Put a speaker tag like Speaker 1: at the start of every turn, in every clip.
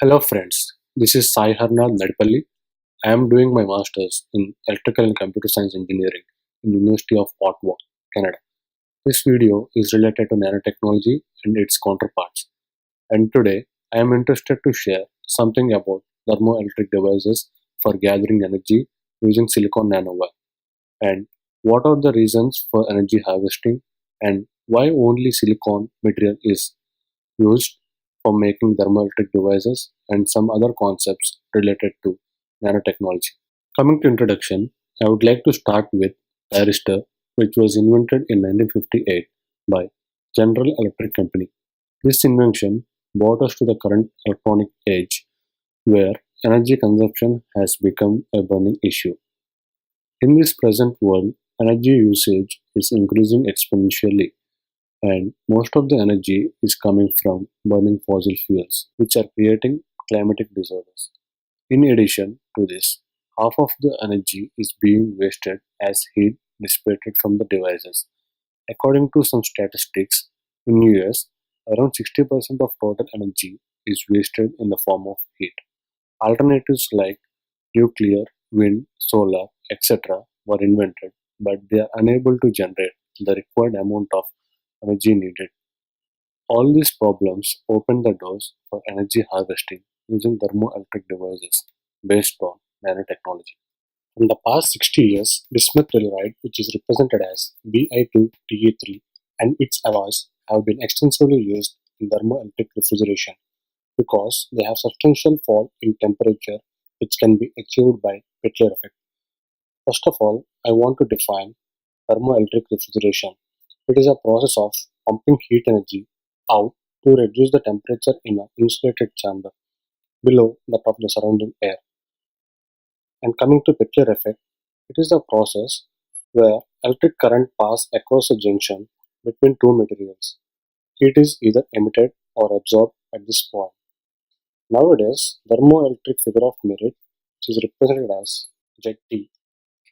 Speaker 1: Hello friends, this is Sai Harnath Nadpalli. I am doing my masters in Electrical and Computer Science Engineering in University of Ottawa, Canada. This video is related to nanotechnology and its counterparts. And today I am interested to share something about thermoelectric devices for gathering energy using silicon nanowire and what are the reasons for energy harvesting and why only silicon material is used for making thermoelectric devices and some other concepts related to nanotechnology. Coming to introduction, I would like to start with thyristor, which was invented in 1958 by General Electric Company. This invention brought us to the current electronic age where energy consumption has become a burning issue. In this present world, energy usage is increasing exponentially and most of the energy is coming from burning fossil fuels, which are creating climatic disorders. In addition to this, half of the energy is being wasted as heat dissipated from the devices. According to some statistics, in US, around 60% of total energy is wasted in the form of heat. Alternatives like nuclear, wind, solar, etc. were invented, but they are unable to generate the required amount of energy needed. All these problems open the doors for energy harvesting using thermoelectric devices based on nanotechnology. In the past 60 years, bismuth telluride, which is represented as Bi2Te3, and its alloys have been extensively used in thermoelectric refrigeration because they have substantial fall in temperature which can be achieved by Petler effect. First of all, I want to define thermoelectric refrigeration. It is a process of pumping heat energy out to reduce the temperature in an insulated chamber below that of the surrounding air. And coming to Petler effect, it is a process where electric current passes across a junction between two materials. Heat is either emitted or absorbed at this point. Nowadays, thermoelectric figure of merit, which is represented as ZT,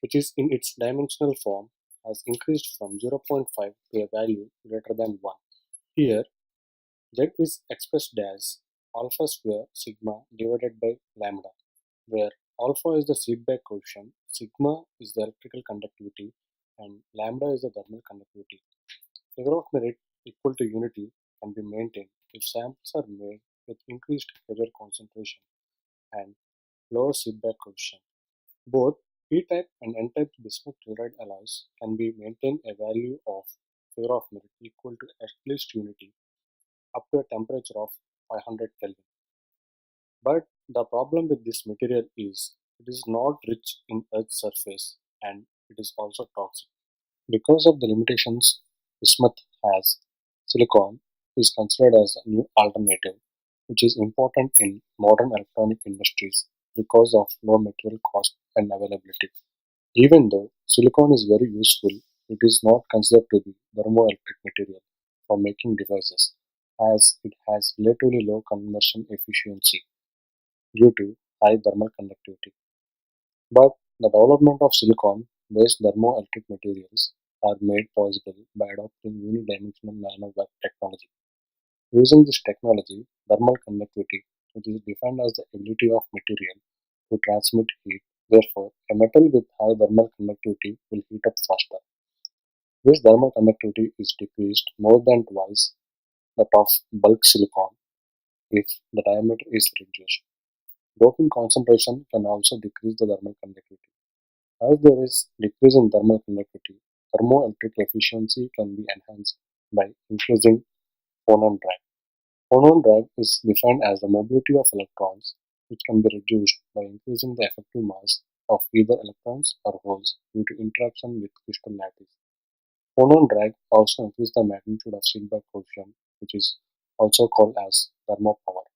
Speaker 1: which is in its dimensional form, has increased from zero point 0.5 to a value greater than 1. Here, Z is expressed as alpha square sigma divided by lambda, where alpha is the feedback coefficient, sigma is the electrical conductivity, and lambda is the thermal conductivity. Figure of merit equal to unity can be maintained if samples are made with increased pressure concentration and lower feedback coefficient. Both P-type and N-type bismuth telluride alloys can be maintained a value of figure of merit equal to at least unity up to a temperature of 500 Kelvin. But the problem with this material is it is not rich in Earth's surface and it is also toxic. Because of the limitations bismuth has, silicon is considered as a new alternative, which is important in modern electronic industries because of low material cost and availability. Even though silicon is very useful, it is not considered to be thermoelectric material for making devices, as it has relatively low conversion efficiency due to high thermal conductivity. But the development of silicon-based thermoelectric materials are made possible by adopting unidimensional nanowire technology. Using this technology, thermal conductivity, which is defined as the ability of material to transmit heat. Therefore, a metal with high thermal conductivity will heat up faster. This thermal conductivity is decreased more than twice that of bulk silicon if the diameter is reduced. Doping concentration can also decrease the thermal conductivity. As there is decrease in thermal conductivity, thermoelectric efficiency can be enhanced by increasing phonon drag. Phonon drag is defined as the mobility of electrons, which can be reduced by increasing the effective mass of either electrons or holes due to interaction with crystal lattice. Phonon drag also increases the magnitude of feedback coefficient, which is also called as thermopower.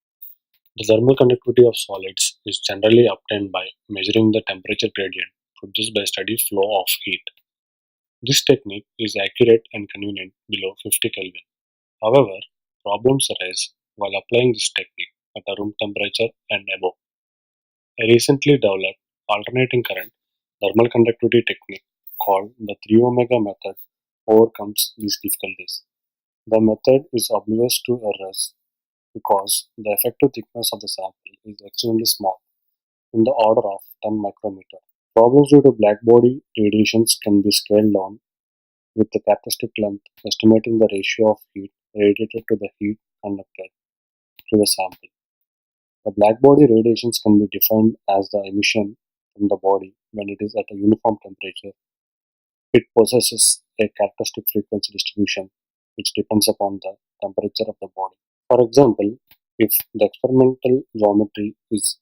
Speaker 1: The thermal conductivity of solids is generally obtained by measuring the temperature gradient produced by steady flow of heat. This technique is accurate and convenient below 50 Kelvin. However, problems arise while applying this technique at a room temperature and above. A recently developed alternating current thermal conductivity technique called the 3 omega method overcomes these difficulties. The method is oblivious to errors because the effective thickness of the sample is extremely small, in the order of 10 micrometer. Problems due to blackbody radiations can be scaled down with the characteristic length estimating the ratio of heat radiated to the heat conducted to the sample. The blackbody radiations can be defined as the emission from the body when it is at a uniform temperature. It possesses a characteristic frequency distribution which depends upon the temperature of the body. For example, if the experimental geometry is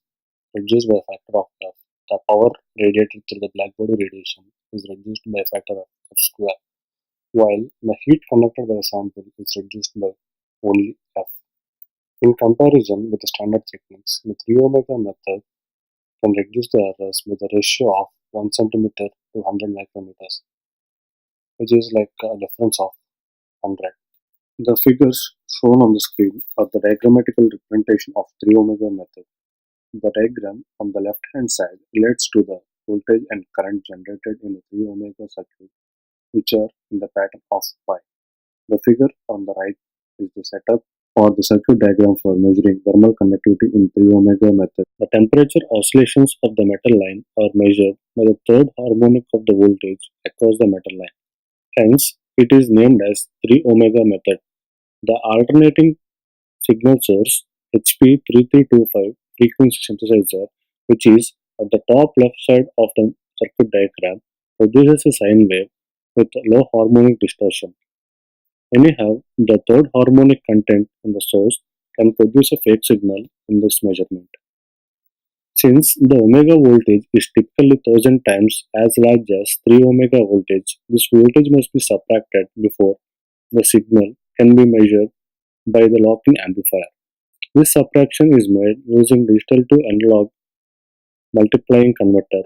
Speaker 1: reduced by a factor of f, the power radiated through the blackbody radiation is reduced by a factor of f square, while the heat conducted by the sample is reduced by only f. In comparison with the standard techniques, the 3 omega method can reduce the errors with a ratio of 1 centimeter to 100 micrometers, which is like a difference of 100. The figures shown on the screen are the diagrammatical representation of 3 omega method. The diagram on the left hand side relates to the voltage and current generated in the 3 omega circuit, which are in the pattern of pi. The figure on the right is the setup or the circuit diagram for measuring thermal conductivity in 3 omega method. The temperature oscillations of the metal line are measured by the third harmonic of the voltage across the metal line. Hence, it is named as 3 omega method. The alternating signal source HP3325 frequency synthesizer, which is at the top left side of the circuit diagram, produces a sine wave with low harmonic distortion. Anyhow, the third harmonic content in the source can produce a fake signal in this measurement. Since the omega voltage is typically 1000 times as large as 3 omega voltage, this voltage must be subtracted before the signal can be measured by the lock-in amplifier. This subtraction is made using digital to analog multiplying converter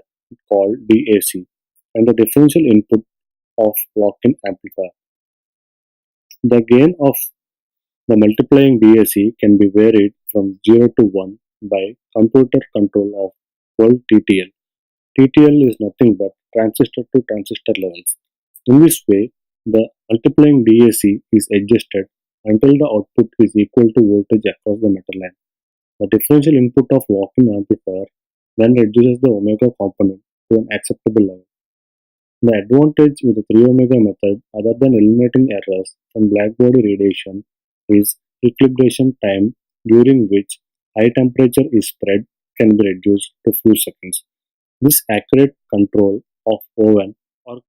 Speaker 1: called DAC and the differential input of lock-in amplifier. The gain of the multiplying DAC can be varied from 0 to 1 by computer control of called TTL. TTL is nothing but transistor to transistor levels. In this way, the multiplying DAC is adjusted until the output is equal to voltage across the metal line. The differential input of lock-in amplifier then reduces the omega component to an acceptable level. The advantage with the 3 omega method, other than eliminating errors from blackbody radiation, is equilibration time, during which high temperature is spread can be reduced to few seconds. This accurate control of oven or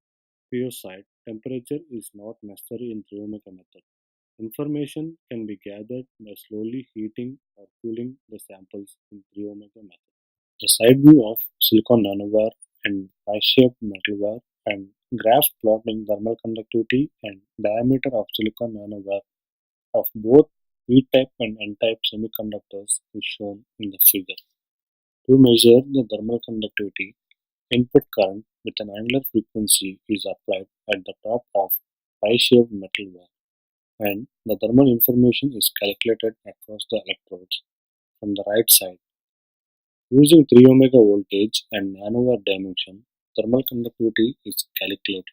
Speaker 1: crucible temperature is not necessary in 3 omega method. Information can be gathered by slowly heating or cooling the samples in 3 omega method. The side view of silicon nanowire and pie-shaped metalware and graph plotting thermal conductivity and diameter of silicon nanowire of both P-type and N-type semiconductors is shown in the figure. To measure the thermal conductivity, input current with an angular frequency is applied at the top of pie-shaped metalware, and the thermal information is calculated across the electrodes from the right side. Using 3 omega voltage and nanowire dimension, thermal conductivity is calculated.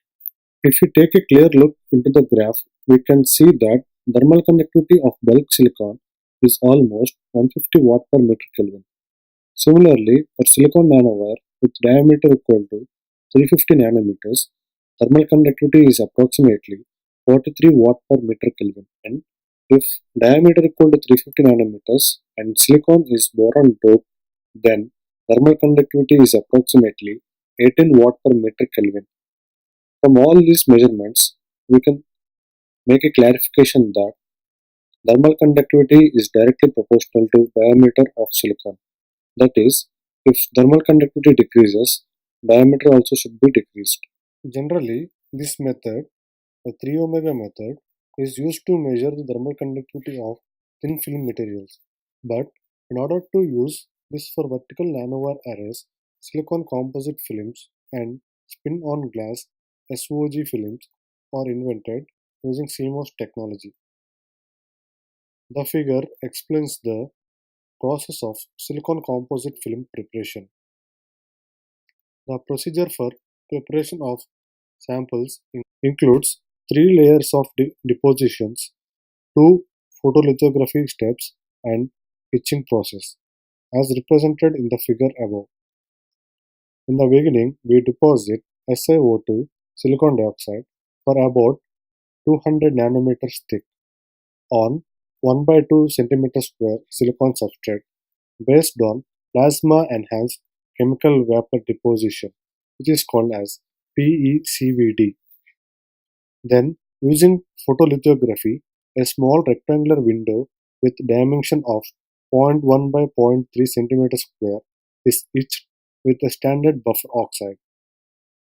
Speaker 1: If we take a clear look into the graph, we can see that thermal conductivity of bulk silicon is almost 150 watt per meter Kelvin. Similarly, for silicon nanowire with diameter equal to 350 nanometers, thermal conductivity is approximately 43 watt per meter Kelvin. And if diameter equal to 350 nanometers and silicon is boron dope, then thermal conductivity is approximately 18 watt per meter Kelvin. From all these measurements, we can make a clarification that thermal conductivity is directly proportional to diameter of silicon. That is, if thermal conductivity decreases, diameter also should be decreased. Generally, this method, the 3 omega method, is used to measure the thermal conductivity of thin film materials. But in order to use this for vertical nanowire arrays, silicon composite films and spin on glass SOG films are invented using CMOS technology. The figure explains the process of silicon composite film preparation. The procedure for preparation of samples includes three layers of depositions, two photolithography steps, and etching process, as represented in the figure above. In the beginning, we deposit SiO2 silicon dioxide for about 200 nanometers thick on 1 by 2 centimeter square silicon substrate based on plasma enhanced chemical vapor deposition, which is called as PECVD. Then, using photolithography, a small rectangular window with dimension of zero point 0.1 by zero point 0.3 cm square is etched with a standard buffer oxide.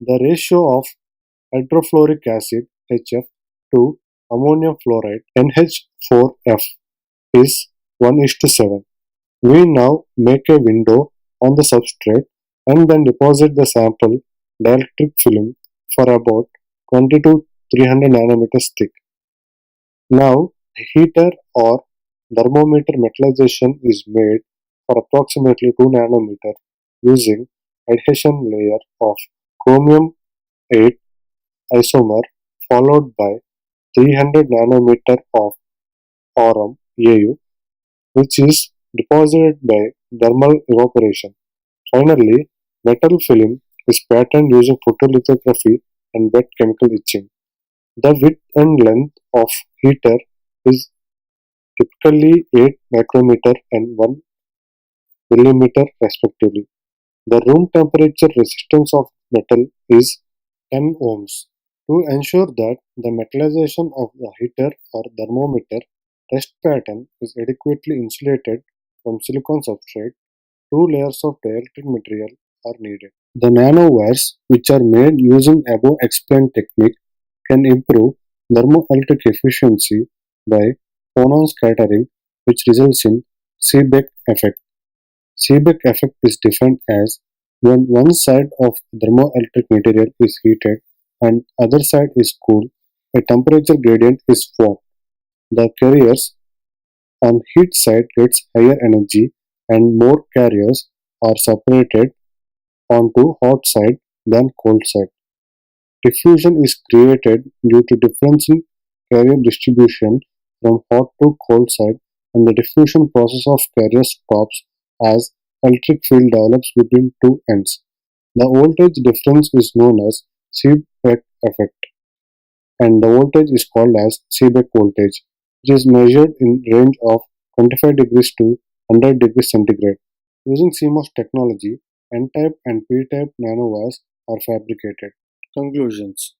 Speaker 1: The ratio of hydrofluoric acid HF to ammonium fluoride NH4F is 1:7. We now make a window on the substrate and then deposit the sample dielectric film for about 20 to 300 nanometers thick. Now, a heater or thermometer metallization is made for approximately 2 nanometer using adhesion layer of chromium 8 isomer followed by 300 nanometer of aurum AU, which is deposited by thermal evaporation. Finally, metal film is patterned using photolithography and wet chemical etching. The width and length of heater is typically 8 micrometer and 1 millimeter respectively. The room temperature resistance of metal is 10 ohms. To ensure that the metallization of the heater or thermometer test pattern is adequately insulated from silicon substrate, two layers of dielectric material are needed. The nanowires, which are made using above explained technique, can improve thermoelectric efficiency by phonon scattering, which results in Seebeck effect. Seebeck effect is defined as when one side of thermoelectric material is heated and other side is cooled, a temperature gradient is formed. The carriers on heat side gets higher energy and more carriers are separated onto hot side than cold side. Diffusion is created due to difference in carrier distribution from hot to cold side, and the diffusion process of carrier stops as electric field develops between two ends. The voltage difference is known as Seebeck effect, and the voltage is called as Seebeck voltage, which is measured in range of 25 degrees to 100 degrees centigrade. Using CMOS technology, N-type and P-type nanowires are fabricated. Conclusions: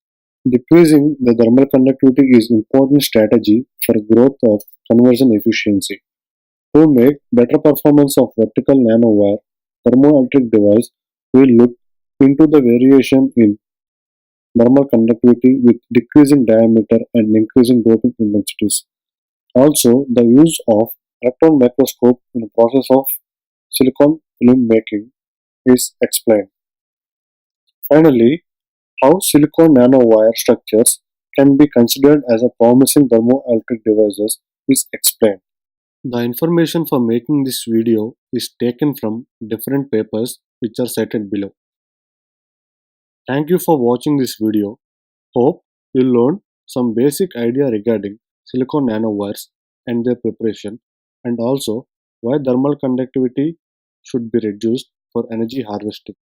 Speaker 1: decreasing the thermal conductivity is important strategy for growth of conversion efficiency. To make better performance of vertical nanowire thermoelectric device, we look into the variation in thermal conductivity with decreasing diameter and increasing doping intensities. Also, the use of electron microscope in the process of silicon film making is explained. Finally, how silicon nanowire structures can be considered as a promising thermoelectric devices is explained. The information for making this video is taken from different papers which are cited below. Thank you for watching this video. Hope you learned some basic idea regarding silicon nanowires and their preparation, and also why thermal conductivity should be reduced for energy harvesting.